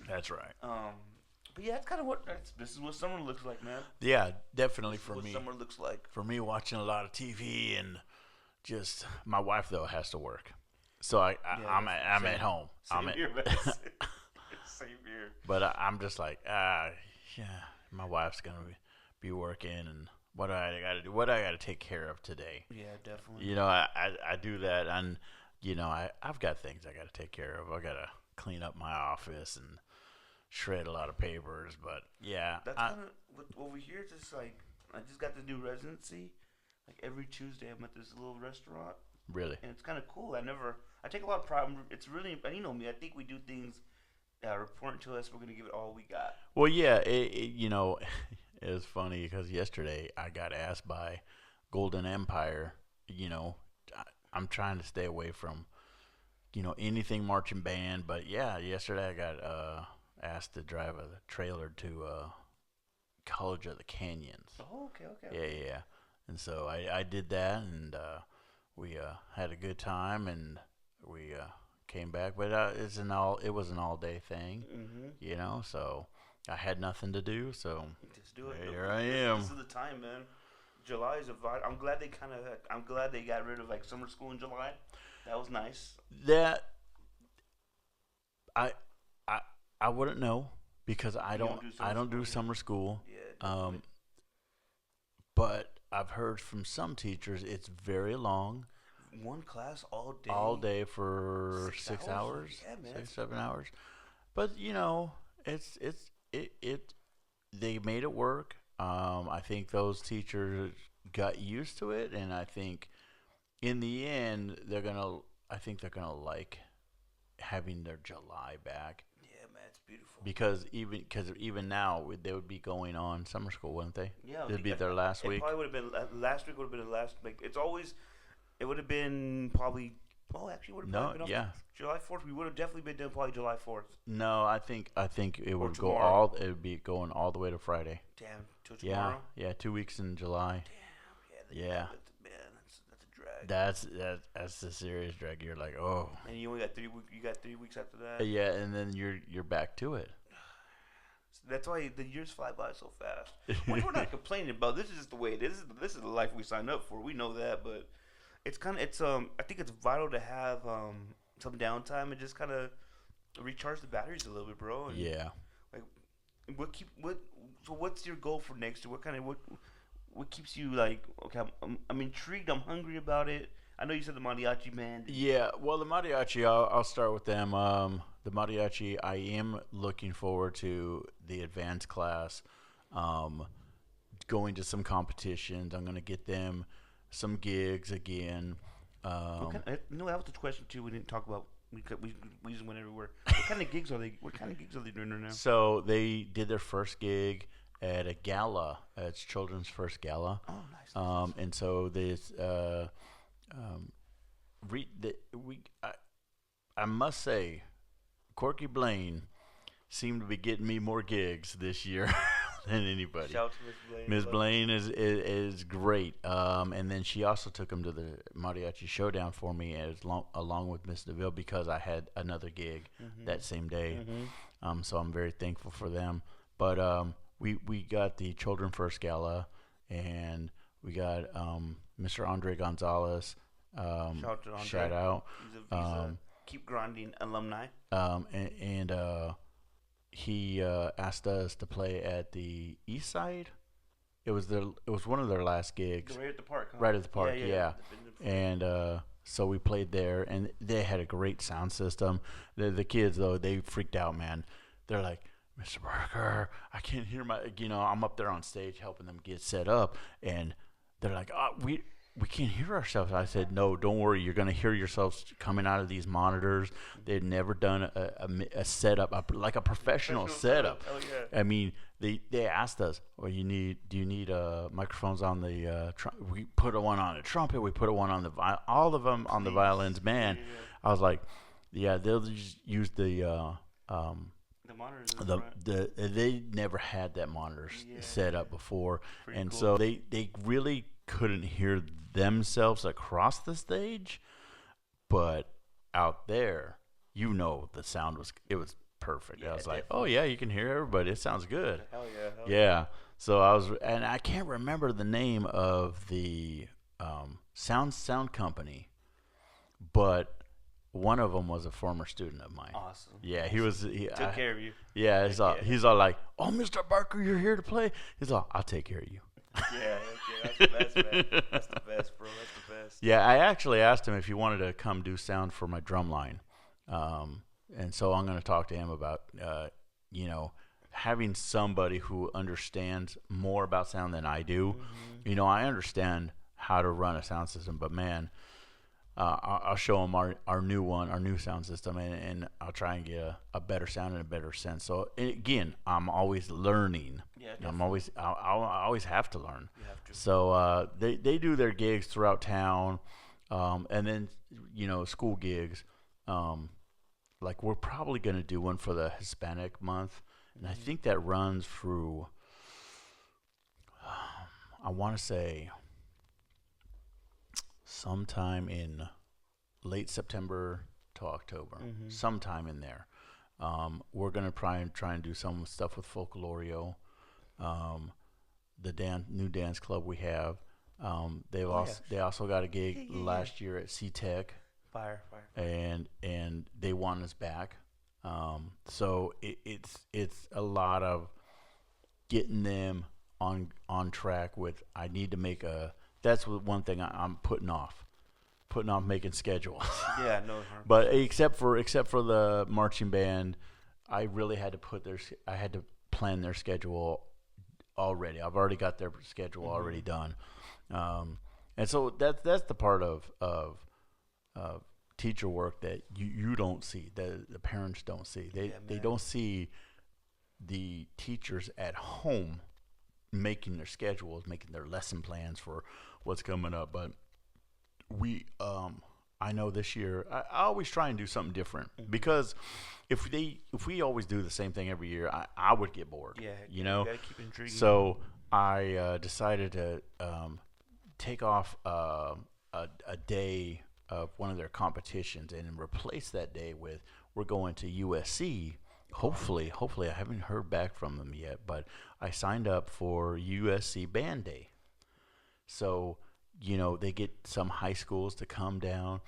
That's right. But yeah, that's kind of this is what summer looks like, man. Yeah, definitely for me. What summer looks like. For me, watching a lot of TV and just my wife though has to work, so I'm at home. Same here. Same here. But I'm just like, my wife's gonna be working, and what do I got to do? What do I got to take care of today? Yeah, definitely. I do that, and I've got things I got to take care of. I got to clean up my office and shred a lot of papers, but yeah. That's kind of what we hear. Just like I just got the new residency. Like every Tuesday, I'm at this little restaurant. Really? And it's kind of cool. I take a lot of pride. It's really, you know me. I think we do things that are important to us. We're gonna give it all we got. Well, yeah. It was funny because yesterday I got asked by Golden Empire. You know, I'm trying to stay away from anything marching band, but yeah, yesterday I got asked to drive a trailer to College of the Canyons. Oh, okay, okay. Yeah, yeah. And so I did that, and we had a good time, and we came back. But it was an all day thing, So I had nothing to do, so just do it. Here I am. This is the time, man. July is I'm glad they got rid of like summer school in July. That was nice. That I wouldn't know because I don't do summer school. Yeah. But I've heard from some teachers it's very long. One class all day. All day for 6 hours. Yeah, man. 6-7 hours. But they made it work. I think those teachers got used to it, and I think in the end they're gonna like having their July back. Yeah, man, it's beautiful. Because even now they would be going on summer school, wouldn't they? Yeah, it'd be their last week. It probably would have been last week. Would have been the last. Like it would have been probably. Oh, actually, would have been July 4th. We would have definitely been doing probably July 4th. No, I think it would go tomorrow. It would be going all the way to Friday. Damn, till tomorrow. Yeah, 2 weeks in July. Damn, yeah. Man, that's a drag. That's a serious drag. You're like, oh. And you only got 3 weeks. You got 3 weeks after that. Yeah, and then you're back to it. That's why the years fly by so fast. Which we're not complaining about. This is just the way it is. This is the life we signed up for. We know that, but it's I think it's vital to have some downtime and just kind of recharge the batteries a little bit, bro. And yeah. Like, so what's your goal for next year? What keeps you like? Okay, I'm intrigued. I'm hungry about it. I know you said the mariachi band. Yeah, well, the mariachi, I'll start with them. The mariachi, I am looking forward to the advanced class, going to some competitions. I'm going to get them some gigs again. That was the question too. We didn't talk about. We just went everywhere. What kind of gigs are they? What kind of gigs are they doing right now? So they did their first gig at a gala. It's children's first gala. Oh, nice. And so this. I must say, Corky Blaine seemed to be getting me more gigs this year than anybody. Shout out to Miss Blaine. Miss Blaine is great. And then she also took him to the Mariachi Showdown for me along with Miss DeVille because I had another gig that same day. So I'm very thankful for them. But we got the Children First Gala, and we got Mr. Andre Gonzalez. Shout out. He's a Keep Grinding alumni. And he asked us to play at the East Side. It was one of their last gigs. Right at the park. Huh? Right at the park, yeah. And so we played there, and they had a great sound system. The kids though, they freaked out, man. They're like, Mr. Barker, I can't hear I'm up there on stage helping them get set up, and they're like, oh, we can't hear ourselves. I said, no, don't worry. You're going to hear yourselves coming out of these monitors. They'd never done a setup, like a professional setup. Oh, yeah. I mean, they asked us, well, do you need microphones on the we put one on the trumpet. We put one on the all of them on the violins. Man, yeah. I was like, yeah, they'll just use the monitors. They never had that monitor set up before. Pretty and cool. So they really couldn't hear themselves across the stage, but out there, the sound was perfect. I was like, oh yeah, you can hear everybody. It sounds good. Hell yeah. Yeah. So and I can't remember the name of the sound company, but one of them was a former student of mine. Awesome. Yeah, awesome. He took care of you. Yeah, he's all like, oh, Mr. Barker, you're here to play. He's all, I'll take care of you. Yeah, that's the best, man. That's the best, bro. That's the best. Yeah, I actually asked him if he wanted to come do sound for my drum line. And so I'm going to talk to him about, having somebody who understands more about sound than I do. I understand how to run a sound system, but man, I'll show them our new one, our new sound system, and I'll try and get a better sound and a better sense. So again, I'm always learning. Yeah, I always have to learn. You have to. So they do their gigs throughout town, and then school gigs. Like we're probably going to do one for the Hispanic month, and I think that runs through. I want to say sometime in late September to October, sometime in there. We're gonna try and do some stuff with Folklorio, the new dance club we have. They also got a gig last year at C-Tech. Fire. And they want us back. So it's a lot of getting them on track with. I need to make that's one thing I'm putting off making schedules. Yeah, no. But except for the marching band, I really had to I had to plan their schedule already. I've already got their schedule already done. And so that's the part of teacher work that you don't see, that the parents don't see. They don't see the teachers at home making their schedules, making their lesson plans for what's coming up. But I know this year I always try and do something different, because if we always do the same thing every year, I would get bored. Yeah, you gotta keep it intriguing. So I decided to take off a day of one of their competitions and replace that day with, we're going to USC. Hopefully I haven't heard back from them yet, but I signed up for USC Band Day. So, they get some high schools to come down,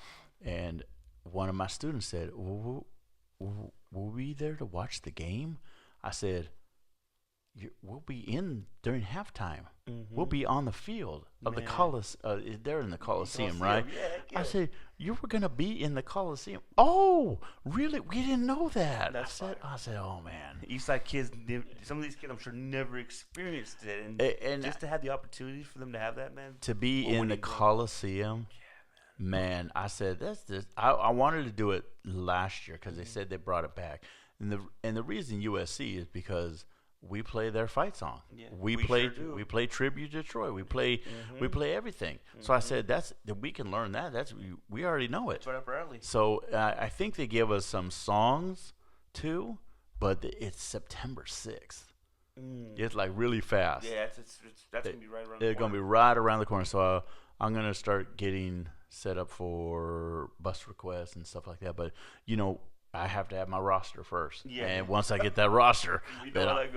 and one of my students said, "Will we be there to watch the game?" I said, "We'll be in during halftime. We'll be on the field of the Coliseum. They're in the Coliseum, right?" Yeah. I said, "You were gonna be in the Coliseum?" "Oh, really? We didn't know that." I said, "Oh man." Eastside kids, some of these kids, I'm sure, never experienced it, and just to have the opportunity for them to have that, man. To be in the Coliseum, man. I said I wanted to do it last year because they said they brought it back, and the reason USC is because we play their fight song. Yeah, we play Tribute to Troy. We play everything. So I said we can learn that. We already know it. It's right up our alley. So I think they give us some songs too, but it's September 6th. It's like really fast. Yeah, that's gonna be right around the corner. It's gonna be right around the corner. So I'm gonna start getting set up for bus requests and stuff like that. But I have to have my roster first. Yeah. And once I get that roster, then I'm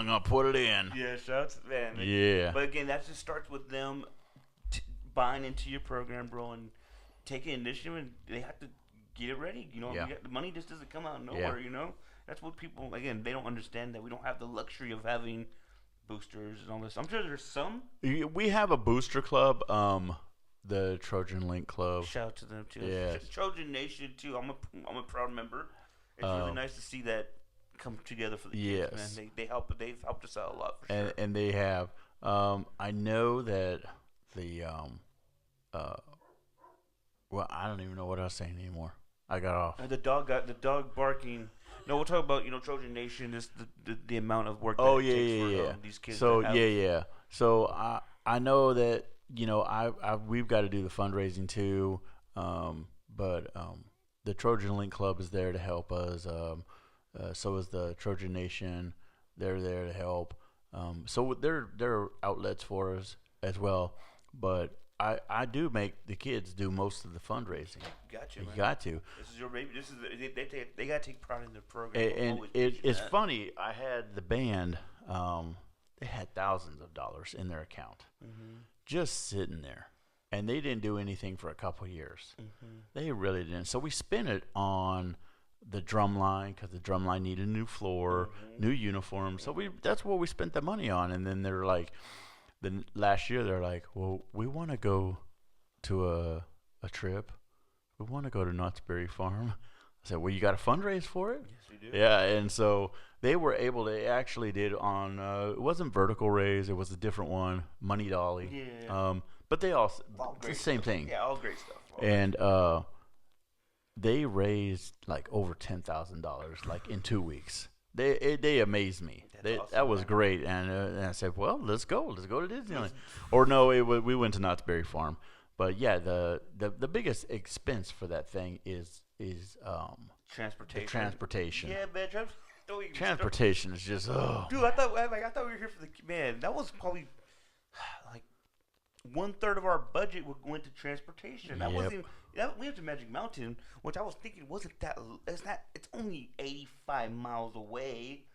going to put it in. Yeah, shouts, man. Yeah. But again, that just starts with them buying into your program, bro, and taking initiative, and they have to get it ready. The money just doesn't come out of nowhere, That's what people, again, they don't understand that we don't have the luxury of having boosters and all this. I'm sure there's some. We have a booster club. The Trojan Link Club. Shout out to them too. Yeah. Trojan Nation too. I'm a proud member. It's really nice to see that come together for the kids, man. They've helped us out a lot for sure. And they have. I know that the well, I don't even know what I was saying anymore. I got off. The dog barking. No, we'll talk about Trojan Nation. Is the amount of work. Oh that it takes for these kids. So So I know that. We've got to do the fundraising too, but the Trojan Link Club is there to help us. So is the Trojan Nation. They're there to help. So they're outlets for us as well. But I do make the kids do most of the fundraising. Got you, man. You got to. This is your baby. They got to take pride in their program. And it's funny. I had the band. They had thousands of dollars in their account. Just sitting there, and they didn't do anything for a couple of years. They really didn't. So we spent it on the drum line, because the drum line needed a new floor, new uniform. So that's what we spent the money on. And then they're like, last year they're like, well, we want to go to a trip. We want to go to Knott's Berry Farm. I said, well, you got to fundraise for it? Yes, we do. Yeah, and so they were able to actually did on, it wasn't Vertical Raise, it was a different one, Money Dolly. Yeah. but they all All it's the great same stuff. thing. Yeah, all great stuff. And they raised like over $10,000 like in 2 weeks. They amazed me. That's awesome, that was man. great, and I said, well, let's go to Disneyland. Or no, we went to Knott's Berry Farm. But yeah, the biggest expense for that thing is Transportation. the transportation. Yeah, man. Transportation is just Dude, I thought we were here for the man. That was probably like 1/3 of our budget went to transportation. That Yep. wasn't even, we went to Magic Mountain, which I was thinking wasn't that. It's not. It's only 85 miles away.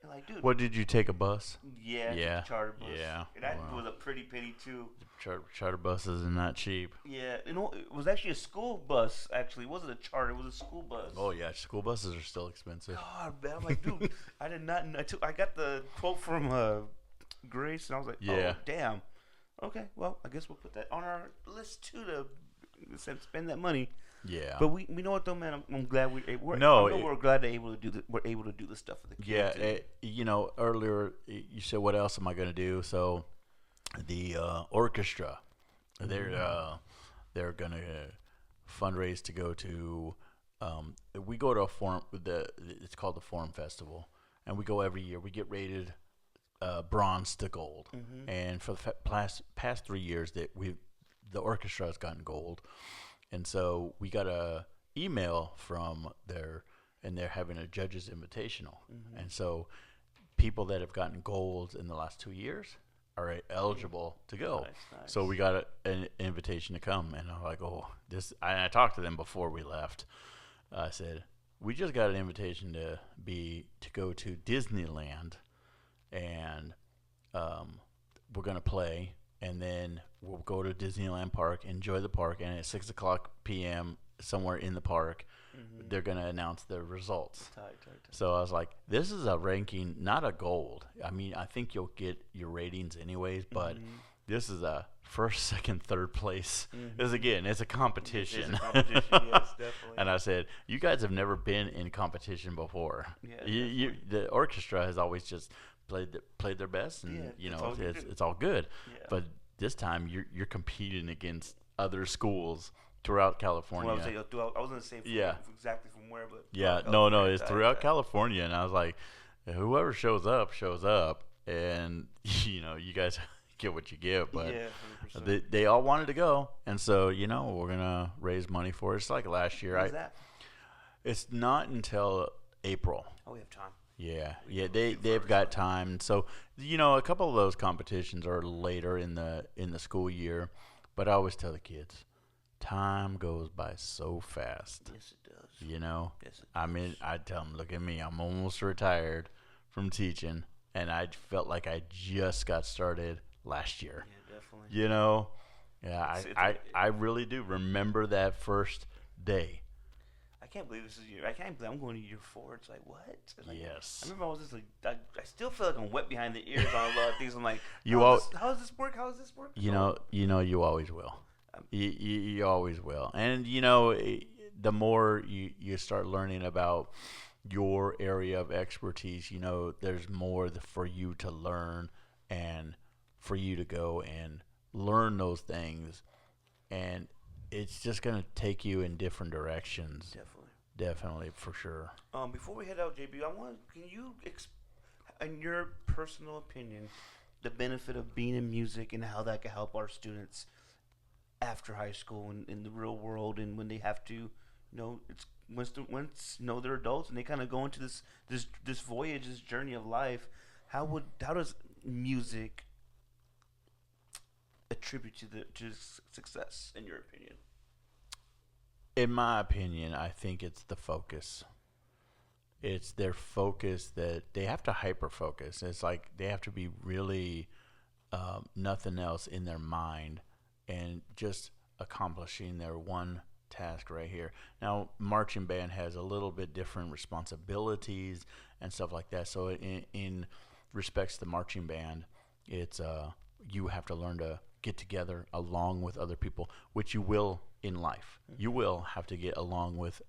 And like, dude. What did you take a bus? Yeah. Yeah. The charter bus. Yeah. And that Wow. was a pretty penny too. Charter buses are not cheap. Yeah. It was actually a school bus. Actually, it wasn't a charter. It was a school bus. Oh yeah, school buses are still expensive. God, man. I'm like, dude, I did not. I got the quote from Grace, and I was like, Yeah. oh, damn. Okay, well, I guess we'll put that on our list too to spend that money. Yeah. But we know what though, man. I'm glad we're No, I know we're glad we're able to do this stuff for the kids. Yeah, earlier you said, what else am I going to do? So the orchestra, they're going to fundraise to go to. We go to a forum. It's called the Forum Festival, and we go every year. We get rated bronze to gold, and for the past 3 years that the orchestra has gotten gold. And so we got a email from there, and they're having a judges invitational. And so people that have gotten gold in the last 2 years are eligible to go. Nice. So we got an invitation to come, and I'm like, oh, this. I talked to them before we left. I said, we just got an invitation to go to Disneyland, and we're gonna play. And then we'll go to Disneyland Park, enjoy the park, and at 6:00 p.m. somewhere in the park, they're going to announce the results. Tight. So I was like, this is a ranking, not a gold. I mean, I think you'll get your ratings anyways, but this is a first, second, third place. Because again, it's a competition. It's a competition, yes, definitely. And I said, you guys have never been in competition before. Yeah, the orchestra has always just played their best, and it's all good. Yeah. But this time you're competing against other schools throughout California. Well, I wasn't saying exactly from where, but it's throughout California, and I was like, whoever shows up, and you guys get what you get. But yeah, they all wanted to go, and so we're gonna raise money for it. It's like last year. When's that? It's not until April. Oh, we have time. Yeah, they've got time. So a couple of those competitions are later in the school year, but I always tell the kids, time goes by so fast. Yes, it does. Yes, it does. I mean, I tell them, look at me, I'm almost retired from teaching, and I felt like I just got started last year. Yeah, definitely. I really do remember that first day. I can't believe I can't believe I'm going to year 4. It's like, what? Yes. I remember I was just like, I still feel like I'm wet behind the ears on a lot of things. I'm like, how does this work? How does this work? You always will. You always will. And, the more you start learning about your area of expertise, there's more for you to learn and for you to go and learn those things. And it's just going to take you in different directions. Definitely, for sure. Before we head out, JB, can you, in your personal opinion, the benefit of being in music and how that can help our students after high school and in the real world, and when they have to, it's once they're adults and they kind of go into this voyage, this journey of life. How does music attribute to success, in your opinion? In my opinion, I think it's the focus. It's their focus that they have to hyper focus. It's like they have to be really nothing else in their mind and just accomplishing their one task right here. Now, marching band has a little bit different responsibilities and stuff like that. So in respects to the marching band, it's you have to learn to get together along with other people, which you will in life. You will have to get along with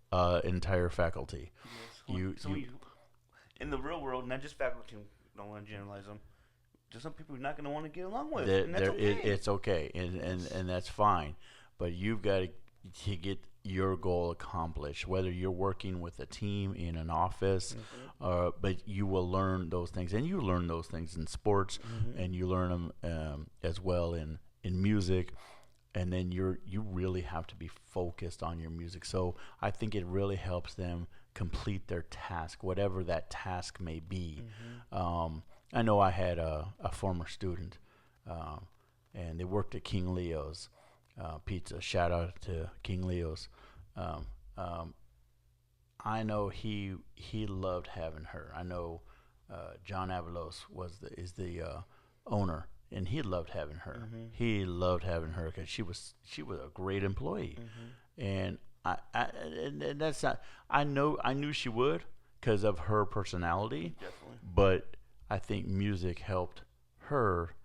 entire faculty. Yes. In the real world, not just faculty, don't want to generalize them, there's some people you're not going to want to get along with, and that's it's okay, and that's fine. But you've got to get your goal accomplished, whether you're working with a team in an office, but you will learn those things, and you learn those things in sports, and you learn them as well in music, and then you really have to be focused on your music. So I think it really helps them complete their task, whatever that task may be. I know I had a former student, and they worked at King Leo's Pizza. Shout out to King Leo's. I know he loved having her. I know John Avalos is the owner, and he loved having her. He loved having her because she was a great employee, and and that's not. I knew she would because of her personality. Definitely. But I think music helped her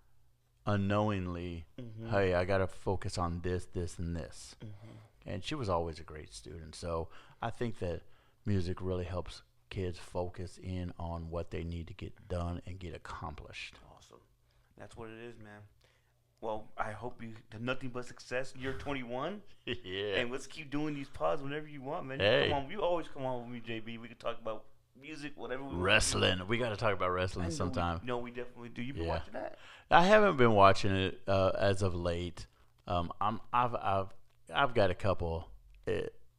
unknowingly. Hey, I got to focus on this, and this. And she was always a great student. So I think that music really helps kids focus in on what they need to get done and get accomplished. Awesome. That's what it is, man. Well, I hope you have nothing but success. You're 21. Yeah. And let's keep doing these pods whenever you want, man. Hey. Come on. You always come on with me, JB. We can talk about music, whatever we want. Wrestling. We got to talk about wrestling sometime. No, we definitely do. You been watching that? I haven't been watching it as of late. I've got a couple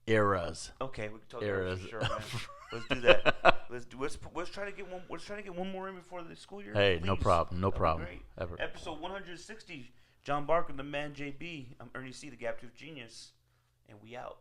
eras. Okay, we can talk eras. about it for sure, man. Let's do that. Let's try to get one. Let's try to get one more in before the school year. Hey, please. no problem. No That'd be problem. great. Ever. Episode 160. John Barker, the man, JB. I'm Ernie C, the Gap Tooth Genius, and we out.